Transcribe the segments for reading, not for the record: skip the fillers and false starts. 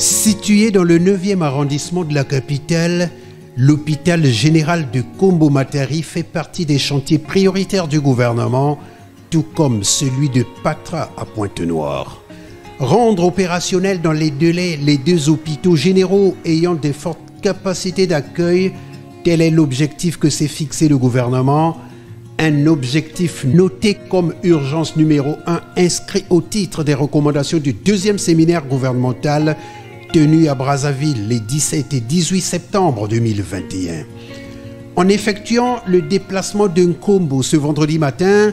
Situé dans le 9e arrondissement de la capitale, l'hôpital général de Kombo-Matari fait partie des chantiers prioritaires du gouvernement, tout comme celui de Patra à Pointe-Noire. Rendre opérationnels dans les délais les deux hôpitaux généraux ayant de fortes capacités d'accueil, tel est l'objectif que s'est fixé le gouvernement. Un objectif noté comme urgence numéro 1 inscrit au titre des recommandations du 2e séminaire gouvernemental tenu à Brazzaville les 17 et 18 septembre 2021. En effectuant le déplacement d'Nkombo ce vendredi matin,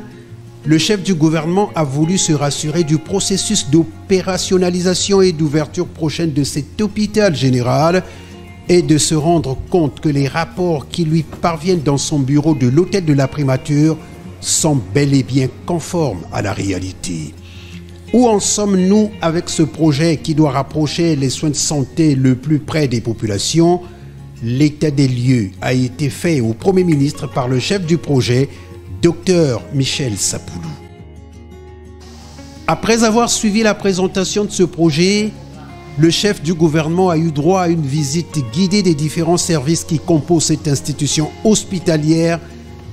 le chef du gouvernement a voulu se rassurer du processus d'opérationnalisation et d'ouverture prochaine de cet hôpital général et de se rendre compte que les rapports qui lui parviennent dans son bureau de l'hôtel de la primature sont bel et bien conformes à la réalité. Où en sommes-nous avec ce projet qui doit rapprocher les soins de santé le plus près des populations? L'état des lieux a été fait au Premier ministre par le chef du projet, Dr Michel Sapoulou. Après avoir suivi la présentation de ce projet, le chef du gouvernement a eu droit à une visite guidée des différents services qui composent cette institution hospitalière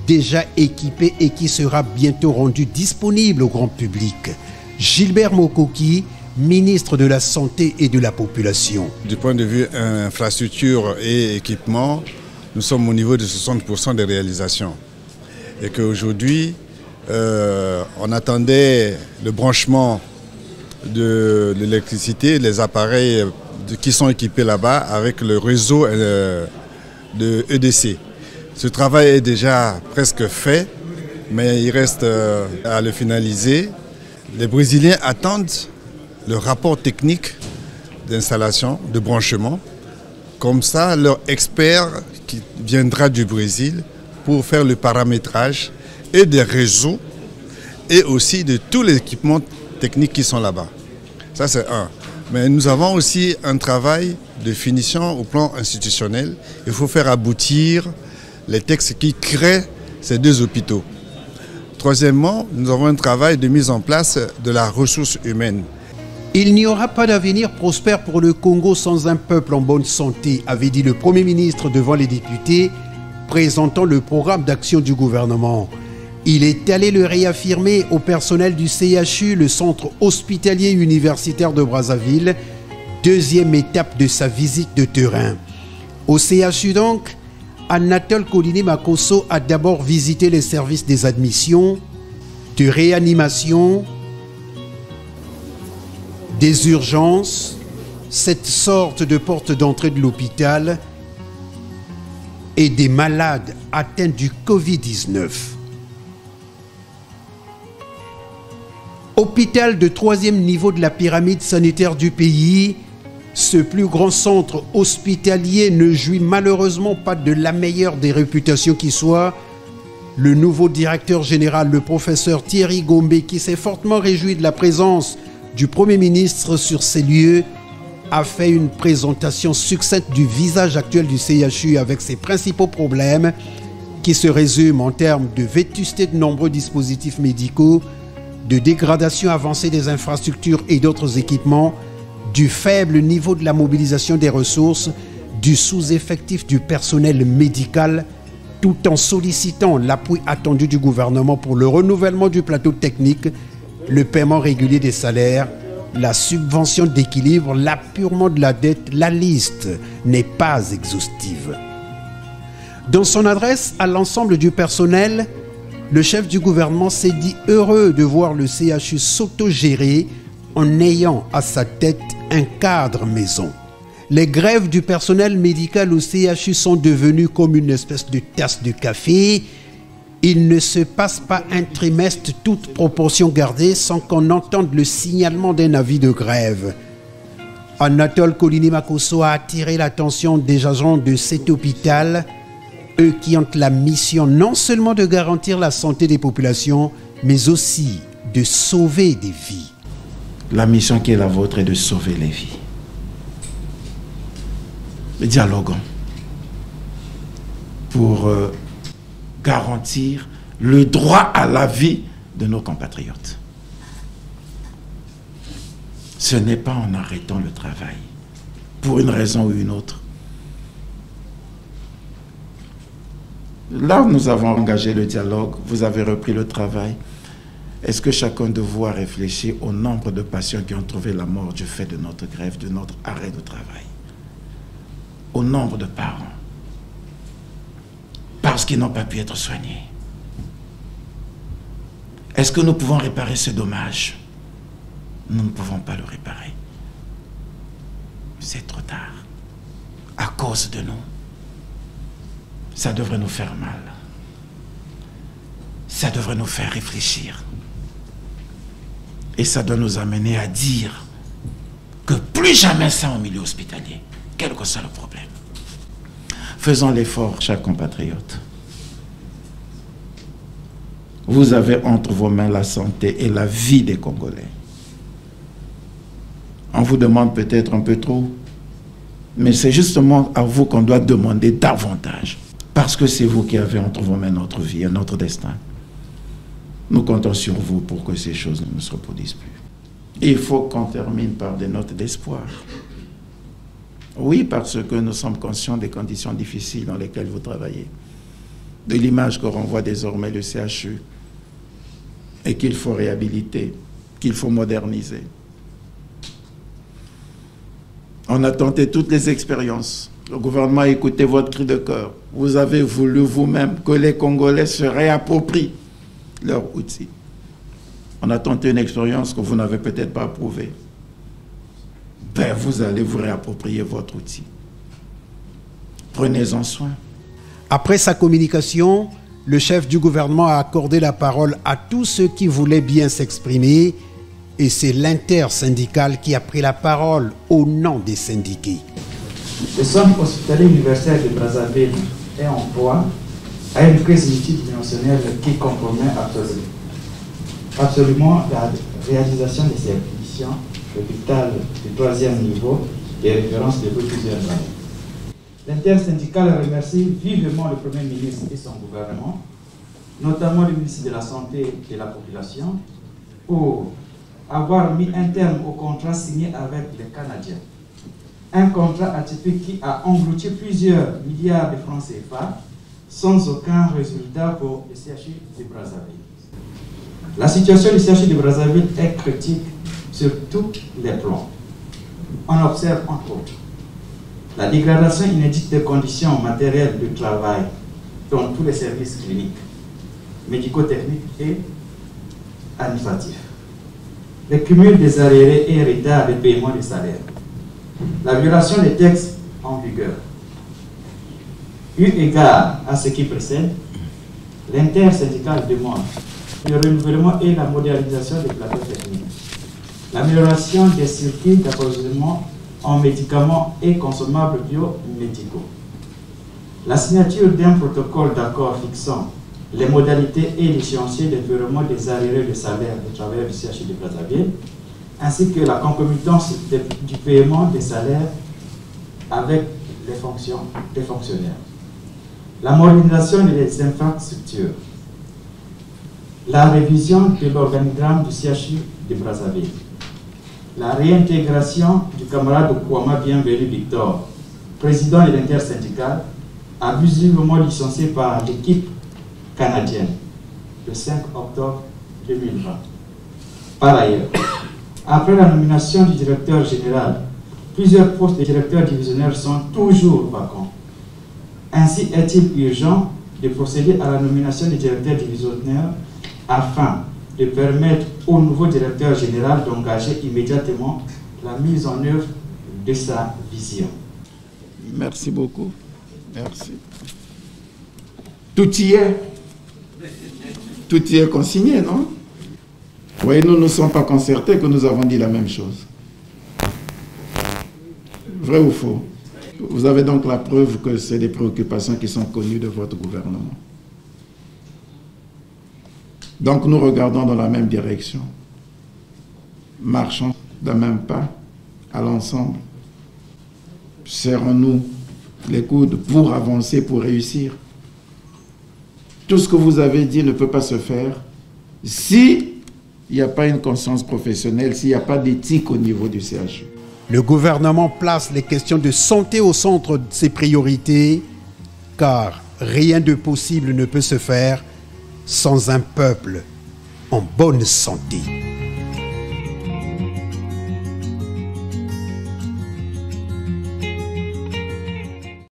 déjà équipée et qui sera bientôt rendue disponible au grand public. Gilbert Mokoki, ministre de la Santé et de la Population. Du point de vue infrastructure et équipement, nous sommes au niveau de 60% des réalisations. Et qu'aujourd'hui, on attendait le branchement de l'électricité, les appareils qui sont équipés là-bas avec le réseau de EDC. Ce travail est déjà presque fait, mais il reste à le finaliser. Les Brésiliens attendent le rapport technique d'installation, de branchement. Comme ça, leur expert qui viendra du Brésil pour faire le paramétrage et des réseaux et aussi de tous les équipements techniques qui sont là-bas. Ça, c'est un. Mais nous avons aussi un travail de finition au plan institutionnel. Il faut faire aboutir les textes qui créent ces deux hôpitaux. Troisièmement, nous avons un travail de mise en place de la ressource humaine. Il n'y aura pas d'avenir prospère pour le Congo sans un peuple en bonne santé, avait dit le Premier ministre devant les députés, présentant le programme d'action du gouvernement. Il est allé le réaffirmer au personnel du CHU, le centre hospitalier universitaire de Brazzaville, deuxième étape de sa visite de terrain. Au CHU donc, Anatole Kolini Makosso a d'abord visité les services des admissions, de réanimation, des urgences, cette sorte de porte d'entrée de l'hôpital et des malades atteints du Covid-19. Hôpital de 3e niveau de la pyramide sanitaire du pays, ce plus grand centre hospitalier ne jouit malheureusement pas de la meilleure des réputations qui soit. Le nouveau directeur général, le professeur Thierry Gombe, qui s'est fortement réjoui de la présence du Premier ministre sur ces lieux, a fait une présentation succincte du visage actuel du CHU avec ses principaux problèmes qui se résument en termes de vétusté de nombreux dispositifs médicaux, de dégradation avancée des infrastructures et d'autres équipements, du faible niveau de la mobilisation des ressources, du sous-effectif du personnel médical, tout en sollicitant l'appui attendu du gouvernement pour le renouvellement du plateau technique, le paiement régulier des salaires, la subvention d'équilibre, l'apurement de la dette. La liste n'est pas exhaustive. Dans son adresse à l'ensemble du personnel, le chef du gouvernement s'est dit heureux de voir le CHU s'autogérer en ayant à sa tête un cadre maison. Les grèves du personnel médical au CHU sont devenues comme une espèce de tasse de café. Il ne se passe pas un trimestre, toute proportion gardée, sans qu'on entende le signalement d'un avis de grève. Anatole Kolini Makosso a attiré l'attention des agents de cet hôpital, eux qui ont la mission non seulement de garantir la santé des populations, mais aussi de sauver des vies. La mission qui est la vôtre est de sauver les vies. Mais dialoguons pour garantir le droit à la vie de nos compatriotes. Ce n'est pas en arrêtant le travail pour une raison ou une autre. Là où nous avons engagé le dialogue, vous avez repris le travail. Est-ce que chacun de vous a réfléchi au nombre de patients qui ont trouvé la mort du fait de notre grève, de notre arrêt de travail? Au nombre de parents. Parce qu'ils n'ont pas pu être soignés. Est-ce que nous pouvons réparer ce dommage? Nous ne pouvons pas le réparer. C'est trop tard. À cause de nous. Ça devrait nous faire mal. Ça devrait nous faire réfléchir. Et ça doit nous amener à dire que plus jamais ça en milieu hospitalier, quel que soit le problème. Faisons l'effort, chers compatriotes. Vous avez entre vos mains la santé et la vie des Congolais. On vous demande peut-être un peu trop, mais c'est justement à vous qu'on doit demander davantage. Parce que c'est vous qui avez entre vos mains notre vie et notre destin. Nous comptons sur vous pour que ces choses ne se reproduisent plus. Il faut qu'on termine par des notes d'espoir. Oui, parce que nous sommes conscients des conditions difficiles dans lesquelles vous travaillez, de l'image que renvoie désormais le CHU, et qu'il faut réhabiliter, qu'il faut moderniser. On a tenté toutes les expériences. Le gouvernement a écouté votre cri de cœur. Vous avez voulu vous-même que les Congolais se réapproprient leurs outils. On a tenté une expérience que vous n'avez peut-être pas approuvée. Ben, vous allez vous réapproprier votre outil. Prenez-en soin. Après sa communication, le chef du gouvernement a accordé la parole à tous ceux qui voulaient bien s'exprimer et c'est l'intersyndicale qui a pris la parole au nom des syndiqués. Le centre hospitalier universitaire de Brazzaville est en proie à une crise multidimensionnelle qui compromet absolument la réalisation de ses missions l'hôpital du 3e niveau des références depuis plusieurs années. L'intersyndicale remercie vivement le Premier ministre et son gouvernement, notamment le ministre de la Santé et de la Population, pour avoir mis un terme au contrat signé avec les Canadiens. Un contrat atypique qui a englouti plusieurs milliards de francs CFA sans aucun résultat pour le CHU de Brazzaville. La situation du CHU de Brazzaville est critique sur tous les plans. On observe entre autres la dégradation inédite des conditions matérielles de travail dans tous les services cliniques, médico-techniques et administratifs, le cumul des arriérés et retards de paiement des salaires, la violation des textes en vigueur. Eu égard à ce qui précède, l'intersyndicale demande le renouvellement et la modernisation des plateaux techniques, l'amélioration des circuits d'approvisionnement en médicaments et consommables biomédicaux, la signature d'un protocole d'accord fixant les modalités et l'échéancier de paiement des arriérés de salaire des travailleurs du CHU de Brazzaville, ainsi que la concomitance du paiement des salaires avec les fonctions des fonctionnaires, la modernisation des infrastructures, la révision de l'organigramme du CHU de Brazzaville, la réintégration du camarade Kouama Bienvenu Victor, président de l'intersyndicale, abusivement licencié par l'équipe canadienne le 5 octobre 2020. Par ailleurs, après la nomination du directeur général, plusieurs postes de directeurs divisionnaires sont toujours vacants. Ainsi est-il urgent de procéder à la nomination du directeur divisionnaire afin de permettre au nouveau directeur général d'engager immédiatement la mise en œuvre de sa vision. Merci beaucoup. Merci. Tout y est. Tout y est consigné, non? Oui, nous ne sommes pas concertés que nous avons dit la même chose. Vrai ou faux? Vous avez donc la preuve que c'est des préoccupations qui sont connues de votre gouvernement. Donc nous regardons dans la même direction. Marchons d'un même pas à l'ensemble. Serrons-nous les coudes pour avancer, pour réussir. Tout ce que vous avez dit ne peut pas se faire s'il n'y a pas une conscience professionnelle, s'il n'y a pas d'éthique au niveau du CHU. Le gouvernement place les questions de santé au centre de ses priorités, car rien de possible ne peut se faire sans un peuple en bonne santé.